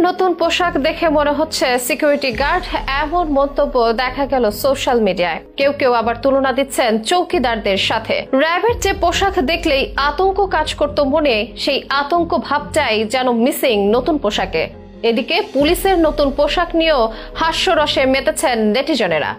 নতুন পোশাক দেখে মনে হচ্ছে সিকিউরিটি গার্ড, এমন মন্তব্য দেখা গেল সোশ্যাল মিডিয়ায়। কেউ কেউ আবার তুলনা দিচ্ছেন চৌকিদারদের সাথে। র্যাবের যে পোশাক দেখলেই আতঙ্ক কাজ করত মনে, সেই আতঙ্ক ভাবটাই যেন মিসিং নতুন পোশাকে। এদিকে পুলিশের নতুন পোশাক নিয়েও হাস্যরসে মেতেছেন নেটিজনেরা।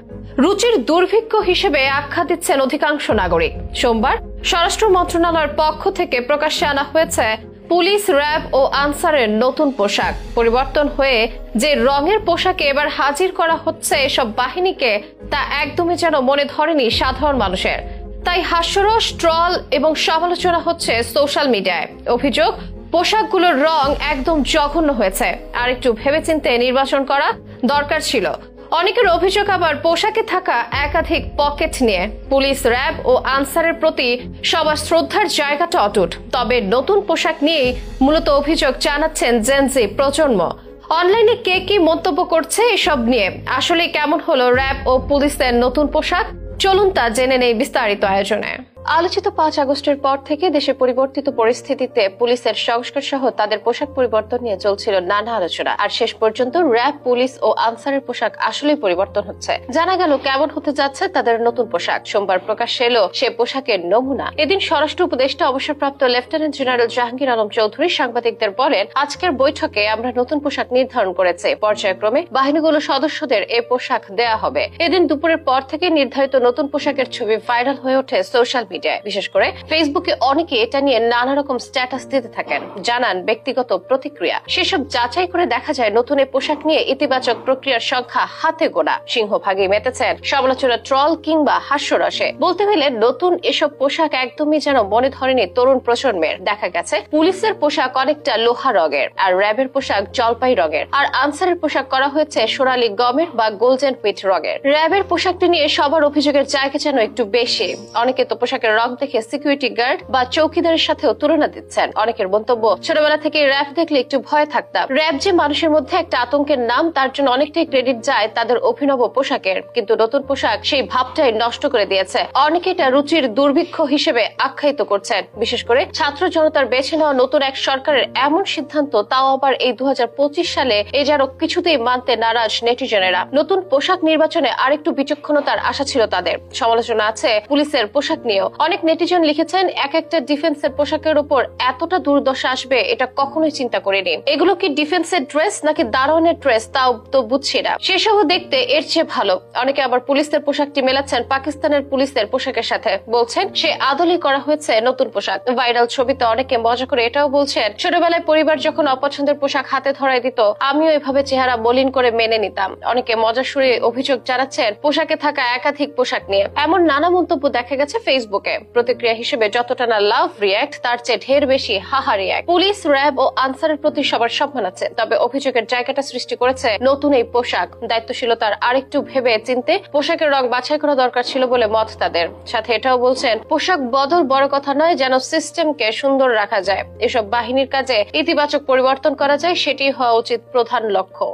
রুচির দুর্ভিক্ষ হিসেবে আখ্যা দিচ্ছেন অধিকাংশ নাগরিক। সোমবার স্বরাষ্ট্র মন্ত্রণালয়ের পক্ষ থেকে প্রকাশ্যে আনা হয়েছে পুলিশ, র্যাব ও আনসারের নতুন পোশাক। পরিবর্তন হয়ে যে রঙের পোশাকে এবার হাজির করা হচ্ছে এসব বাহিনীকে, তা একদমই যেন মনে ধরেনি সাধারণ মানুষের। তাই হাস্যরস, ট্রল এবং সমালোচনা হচ্ছে সোশ্যাল মিডিয়ায়। অভিযোগ, পোশাকগুলোর রং একদম জঘন্য হয়েছে, আর একটু ভেবেচিন্তে নির্বাচন করা দরকার ছিল। অনেকের অভিযোগ আবার পোশাকে থাকা একাধিক পকেট নিয়ে। পুলিশ, র্যাব ও আনসারের প্রতি সবার শ্রদ্ধার জায়গাটা অটুট, তবে নতুন পোশাক নিয়ে মূলত অভিযোগ জানাচ্ছেন জেনজি প্রজন্ম। অনলাইনে কে কি মন্তব্য করছে এসব নিয়ে, আসলে কেমন হলো র্যাব ও পুলিশের নতুন পোশাক, চলুন তা জেনে নেই বিস্তারিত আয়োজনে। আলোচিত 5 আগস্টের পর থেকে দেশে পরিবর্তিত পরিস্থিতিতে পুলিশের সংস্কার সহ তাদের পোশাক পরিবর্তন নিয়ে চলছিল নানা আলোচনা। আর শেষ পর্যন্ত র্যাব, পুলিশ ও আনসারের পোশাক আসলেই পরিবর্তন হচ্ছে। জানা গেল কেমন হতে যাচ্ছে তাদের নতুন পোশাক। সোমবার প্রকাশ্যে এলো সে পোশাকের নমুনা। এদিন স্বরাষ্ট্র উপদেষ্টা অবসরপ্রাপ্ত লেফটেন্যান্ট জেনারেল জাহাঙ্গীর আলম চৌধুরী সাংবাদিকদের বলেন, আজকের বৈঠকে আমরা নতুন পোশাক নির্ধারণ করেছি। পর্যায়ক্রমে বাহিনীগুলোর সদস্যদের এই পোশাক দেয়া হবে। এদিন দুপুরের পর থেকে নির্ধারিত নতুন পোশাকের ছবি ভাইরাল হয়ে ওঠে সোশ্যাল মিডিয়ায়। বিশেষ করে ফেসবুকে অনেকে এটা নিয়ে নানা রকম স্ট্যাটাস দিতে থাকেন, জানান ব্যক্তিগত প্রতিক্রিয়া। সেসব যাচাই করে দেখা যায় নতুন এই পোশাক নিয়ে ইতিবাচক প্রক্রিয়ার সংখ্যা হাতে গোনা। সিংহভাগে মেতেছেন সমালোচনা, ট্রল কিংবা হাস্যরসে। বলতে গেলে নতুন এসব পোশাক একদমই যেন মনে ধরেনি তরুণ প্রজন্মের। দেখা গেছে পুলিশের পোশাক অনেকটা লোহা রঙের, আর র্যাবের পোশাক জলপাই রঙের, আর আনসারের পোশাক করা হয়েছে সোনালী গমের বা গোল্ডেন পিট রঙের। র্যাবের পোশাকটি নিয়ে সবার অভিযোগের জায়গা যেন একটু বেশি। অনেকে তো পোশাকের রং দেখে সিকিউরিটি গার্ড বা চৌকিদারের সাথেও তুলনা দিচ্ছেন। অনেকের মন্তব্য, ছোটবেলা থেকে র্যাব দেখলে একটু ভয় থাকতাম। র্যাব যে মানুষের মধ্যে একটা আতঙ্কের নাম, তার জন্য অনেকটাই ক্রেডিট যায় তাদের অভিনব পোশাকের। কিন্তু নতুন পোশাক সেই ভাবটাই নষ্ট করে দিয়েছে। অনেকে এটা রুচির দুর্ভিক্ষ হিসেবে আখ্যায়িত করছেন। বিশেষ করে ছাত্র জনতার বেছে নেওয়া নতুন এক সরকারের এমন সিদ্ধান্ত, তাও আবার এই 2025 সালে, এ যেন কিছুতেই মানতে নারাজ নেটিজনেরা। নতুন পোশাক নির্বাচনে আরেকটু বিচক্ষণতার আশা ছিল তাদের। সমালোচনা আছে পুলিশের পোশাক নিয়েও। অনেক নেটিজন লিখেছেন, এক একটা ডিফেন্সের পোশাকের উপর এতটা দুর্দশা আসবে এটা কখনোই চিন্তা করিনি। এগুলো কি ডিফেন্সের ড্রেস নাকি দারোয়ানের ড্রেস, তাও তো বুঝছি না। সেসব দেখতে এর চেয়ে ভালো। অনেকে আবার পুলিশের পোশাকটি মেলাচ্ছেন পাকিস্তানের পুলিশের পোশাকের সাথে, বলছেন সে আদলে করা হয়েছে নতুন পোশাক। ভাইরাল ছবিতে অনেকে মজা করে এটাও বলছেন, ছোটবেলায় পরিবার যখন অপছন্দের পোশাক হাতে ধরায় দিত, আমিও এভাবে চেহারা মলিন করে মেনে নিতাম। অনেকে মজা সুরে অভিযোগ জানাচ্ছেন পোশাকে থাকা একাধিক পোশাক নিয়ে। এমন নানা মন্তব্য দেখা গেছে ফেসবুকে। প্রতিক্রিয়া হিসেবে যতটা না লাভ রিয়াক্ট, তার চেয়ে ঢের বেশি হাহা রিয়াক্ট। পুলিশ, র্যাব ও আনসারের প্রতি সবার সম্মান আছে, তবে অভিযোগের জায়গাটা সৃষ্টি করেছে নতুন এই পোশাক। দায়িত্বশীলতার আরেকটু ভেবে চিনতে পোশাকের রং বাছাই করা দরকার ছিল বলে মত তাদের। সাথে এটাও বলছেন, পোশাক বদল বড় কথা নয়, যেন সিস্টেমকে সুন্দর রাখা যায়, এসব বাহিনীর কাজে ইতিবাচক পরিবর্তন করা যায়, সেটি হওয়া উচিত প্রধান লক্ষ্য।